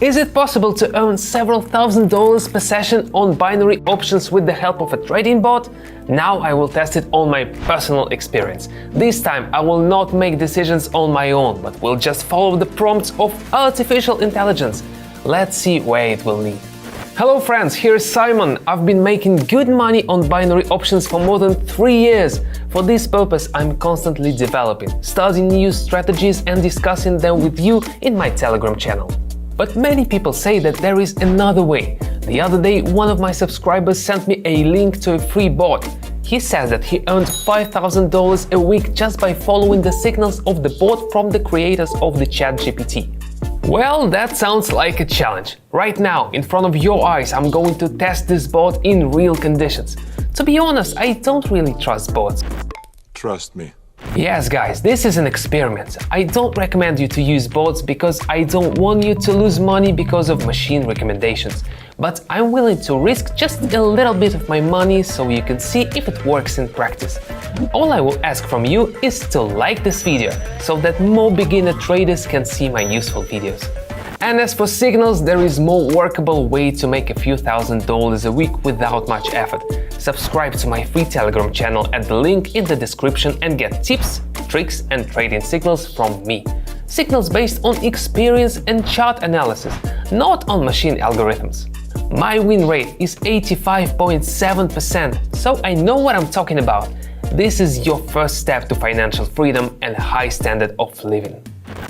Is it possible to earn several $1,000s per session on binary options with the help of a trading bot? Now I will test it on my personal experience. This time I will not make decisions on my own, but will just follow the prompts of artificial intelligence. Let's see where it will lead. Hello friends, here's Simon. I've been making good money on binary options for more than 3 years. For this purpose, I'm constantly developing, studying new strategies and discussing them with you in my Telegram channel. But many people say that there is another way. The other day, one of my subscribers sent me a link to a free bot. He says that he earned $5,000 a week just by following the signals of the bot from the creators of the ChatGPT. Well, that sounds like a challenge. Right now, in front of your eyes, I'm going to test this bot in real conditions. To be honest, I don't really trust bots. Trust me. Yes, guys, this is an experiment. I don't recommend you to use bots because I don't want you to lose money because of machine recommendations. But I'm willing to risk just a little bit of my money so you can see if it works in practice. All I will ask from you is to like this video so that more beginner traders can see my useful videos. And as for signals, there is more workable way to make a few $1,000s a week without much effort. Subscribe to my free Telegram channel at the link in the description and get tips, tricks and trading signals from me. Signals based on experience and chart analysis, not on machine algorithms. My win rate is 85.7%, so I know what I'm talking about. This is your first step to financial freedom and high standard of living.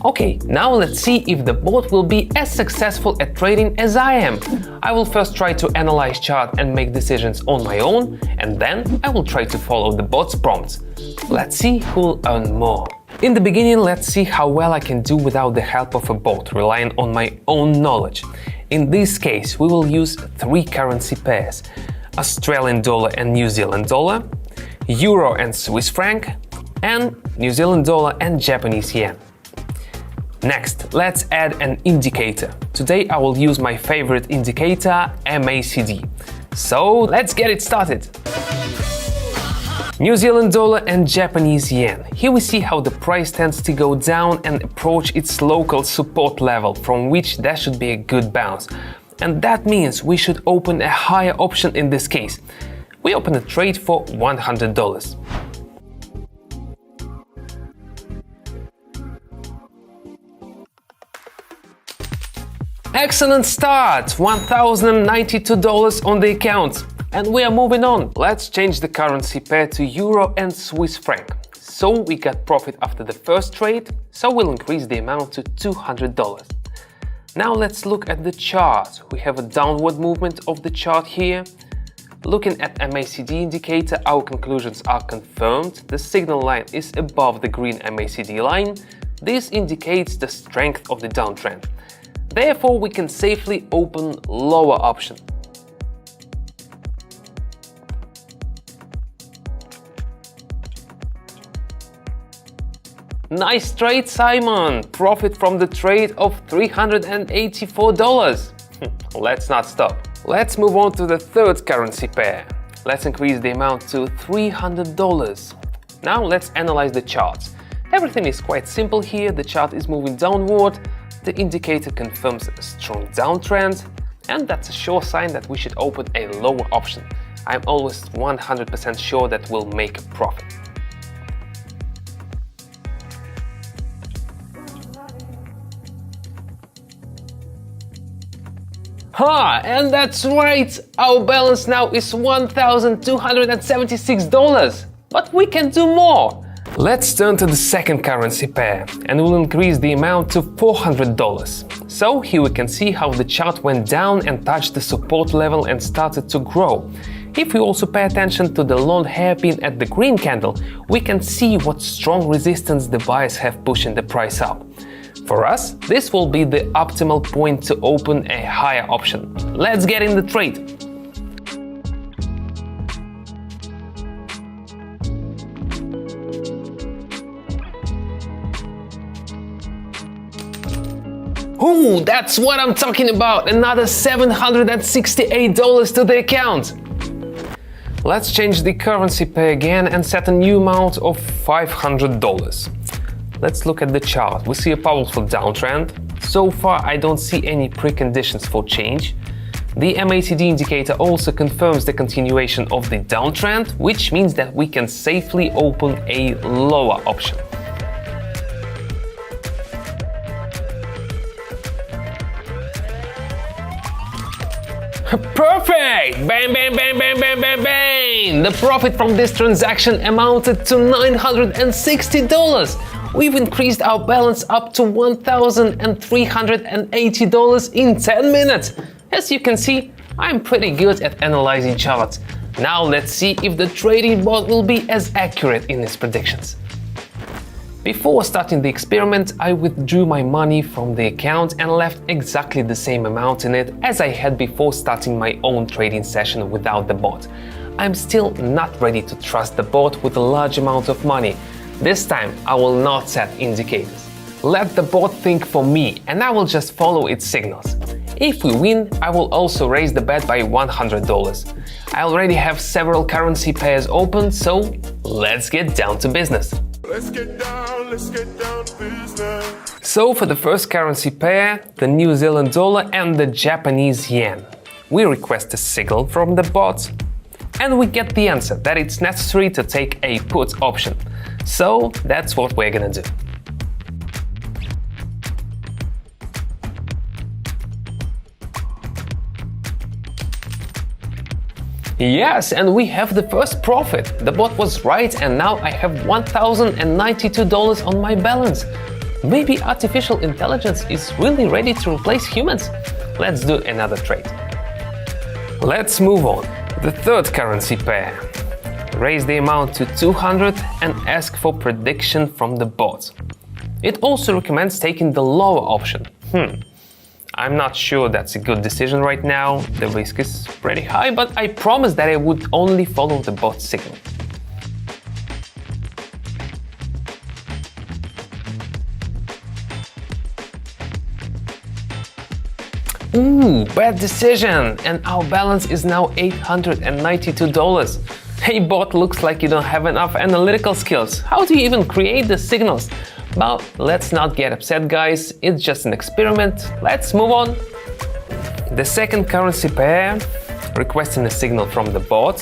Okay, now let's see if the bot will be as successful at trading as I am. I will first try to analyze chart and make decisions on my own, and then I will try to follow the bot's prompts. Let's see who'll earn more. In the beginning, let's see how well I can do without the help of a bot, relying on my own knowledge. In this case, we will use 3 currency pairs: Australian dollar and New Zealand dollar, Euro and Swiss franc, and New Zealand dollar and Japanese yen. Next, let's add an indicator. Today I will use my favorite indicator, MACD. So let's get it started. New Zealand dollar and Japanese yen. Here we see how the price tends to go down and approach its local support level, from which there should be a good bounce. And that means we should open a higher option in this case. We open a trade for $100. Excellent start! $1,092 on the account. And we are moving on. Let's change the currency pair to Euro and Swiss franc. So we got profit after the first trade, so we'll increase the amount to $200. Now let's look at the chart. We have a downward movement of the chart here. Looking at MACD indicator, our conclusions are confirmed. The signal line is above the green MACD line. This indicates the strength of the downtrend. Therefore, we can safely open lower option. Nice trade, Simon! Profit from the trade of $384. Let's not stop. Let's move on to the third currency pair. Let's increase the amount to $300. Now let's analyze the charts. Everything is quite simple here. The chart is moving downward. The indicator confirms a strong downtrend, and that's a sure sign that we should open a lower option. I'm always 100% sure that we'll make a profit. And that's right! Our balance now is $1,276, but we can do more! Let's turn to the second currency pair, and we'll increase the amount to $400. So here we can see how the chart went down and touched the support level and started to grow. If we also pay attention to the long hairpin at the green candle, we can see what strong resistance the buyers have pushing the price up. For us, this will be the optimal point to open a higher option. Let's get in the trade. Ooh, that's what I'm talking about! Another $768 to the account! Let's change the currency pair again and set a new amount of $500. Let's look at the chart. We see a powerful downtrend, So far, I don't see any preconditions for change. The MACD indicator also confirms the continuation of the downtrend, which means that we can safely open a lower option. Perfect! Bang, bang, bang, bang, bang, bang, bang! The profit from this transaction amounted to $960. We've increased our balance up to $1,380 in 10 minutes. As you can see, I'm pretty good at analyzing charts. Now let's see if the trading bot will be as accurate in its predictions. Before starting the experiment, I withdrew my money from the account and left exactly the same amount in it as I had before starting my own trading session without the bot. I'm still not ready to trust the bot with a large amount of money. This time, I will not set indicators. Let the bot think for me and I will just follow its signals. If we win, I will also raise the bet by $100. I already have several currency pairs open, so let's get down to business. Let's get down to business. So for the first currency pair, the New Zealand dollar and the Japanese yen, we request a signal from the bot and we get the answer that it's necessary to take a put option. So that's what we're gonna do. Yes, and we have the first profit. The bot was right and now I have $1,092 on my balance. Maybe artificial intelligence is really ready to replace humans. Let's do another trade. Let's move on. The third currency pair. Raise the amount to 200 and ask for prediction from the bot. It also recommends taking the lower option. I'm not sure that's a good decision right now. The risk is pretty high, but I promised that I would only follow the bot's signal. Ooh, bad decision! And our balance is now $892. Hey bot, looks like you don't have enough analytical skills. How do you even create the signals? But let's not get upset, guys. It's just an experiment. Let's move on. The second currency pair, requesting a signal from the bot.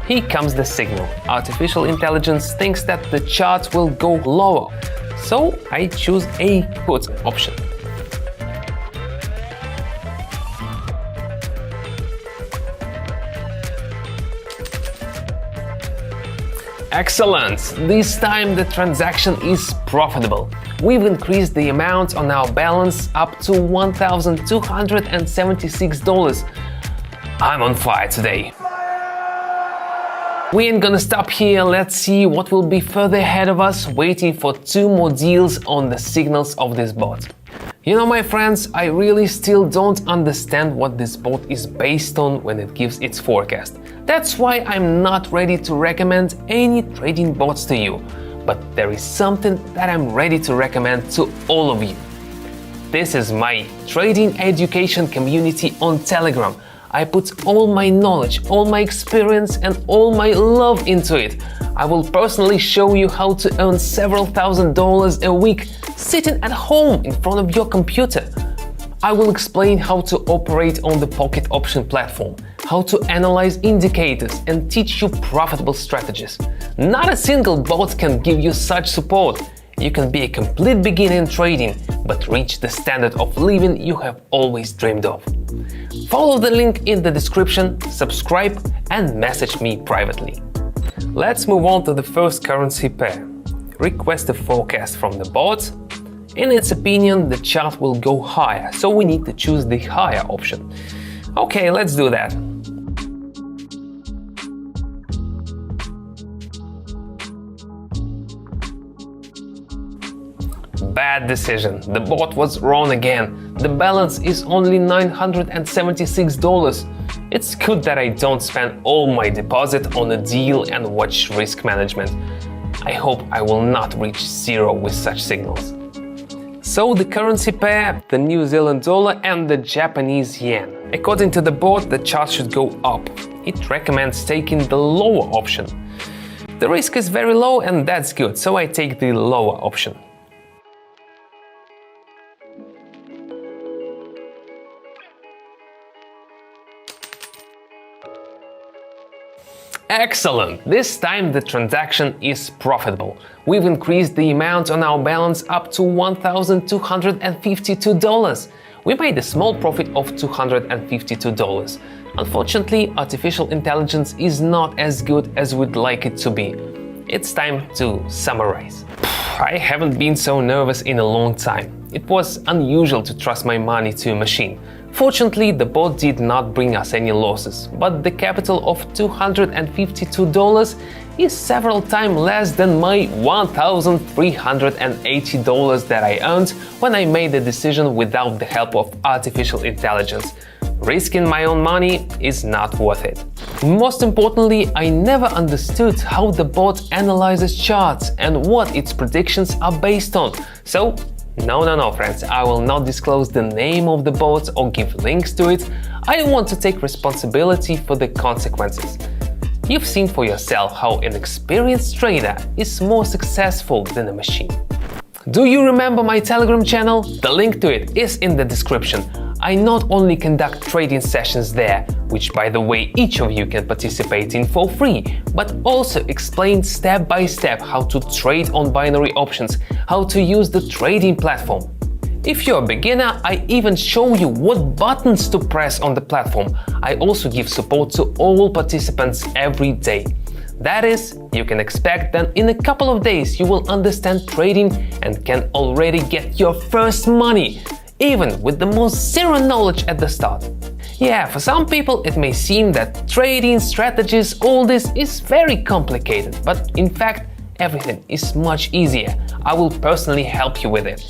Here comes the signal. Artificial intelligence thinks that the chart will go lower. So I choose a put option. Excellent! This time the transaction is profitable. We've increased the amount on our balance up to $1,276. I'm on fire today. We ain't gonna stop here. Let's see what will be further ahead of us, waiting for 2 more deals on the signals of this bot. You know, my friends, I really still don't understand what this bot is based on when it gives its forecast. That's why I'm not ready to recommend any trading bots to you. But there is something that I'm ready to recommend to all of you. This is my trading education community on Telegram. I put all my knowledge, all my experience and all my love into it. I will personally show you how to earn several $1,000s a week sitting at home in front of your computer. I will explain how to operate on the Pocket Option platform, how to analyze indicators and teach you profitable strategies. Not a single bot can give you such support. You can be a complete beginner in trading, but reach the standard of living you have always dreamed of. Follow the link in the description, subscribe and message me privately. Let's move on to the first currency pair. Request a forecast from the bot. In its opinion, the chart will go higher, so we need to choose the higher option. Okay, let's do that. Bad decision. The bot was wrong again. The balance is only $976. It's good that I don't spend all my deposit on a deal and watch risk management. I hope I will not reach zero with such signals. So the currency pair, the New Zealand dollar and the Japanese yen. According to the bot, the chart should go up. It recommends taking the lower option. The risk is very low and that's good, so I take the lower option. Excellent! This time the transaction is profitable. We've increased the amount on our balance up to $1,252. We made a small profit of $252. Unfortunately, artificial intelligence is not as good as we'd like it to be. It's time to summarize. I haven't been so nervous in a long time. It was unusual to trust my money to a machine. Fortunately, the bot did not bring us any losses, but the capital of $252 is several times less than my $1,380 that I earned when I made the decision without the help of artificial intelligence. Risking my own money is not worth it. Most importantly, I never understood how the bot analyzes charts and what its predictions are based on. So, no, friends, I will not disclose the name of the bot or give links to it. I don't want to take responsibility for the consequences. You've seen for yourself how an experienced trader is more successful than a machine. Do you remember my Telegram channel? The link to it is in the description. I not only conduct trading sessions there, which by the way each of you can participate in for free, but also explain step by step how to trade on binary options, how to use the trading platform. If you're a beginner, I even show you what buttons to press on the platform. I also give support to all participants every day. That is, you can expect that in a couple of days you will understand trading and can already get your first money, even with the most zero knowledge at the start. Yeah, for some people it may seem that trading, strategies, all this is very complicated, but in fact everything is much easier. I will personally help you with it.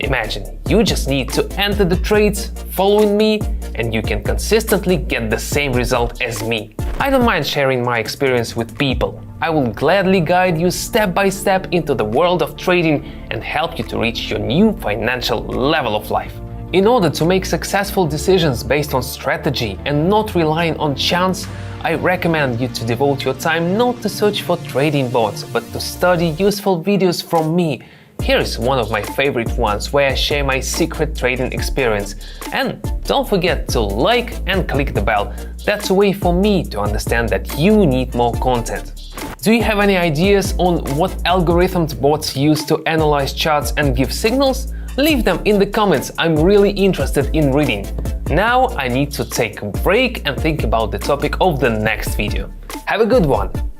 Imagine, you just need to enter the trades, following me, and you can consistently get the same result as me. I don't mind sharing my experience with people. I will gladly guide you step by step into the world of trading and help you to reach your new financial level of life. In order to make successful decisions based on strategy and not relying on chance, I recommend you to devote your time not to search for trading bots, but to study useful videos from me. Here is one of my favorite ones where I share my secret trading experience. And don't forget to like and click the bell. That's a way for me to understand that you need more content. Do you have any ideas on what algorithms bots use to analyze charts and give signals? Leave them in the comments, I'm really interested in reading. Now I need to take a break and think about the topic of the next video. Have a good one!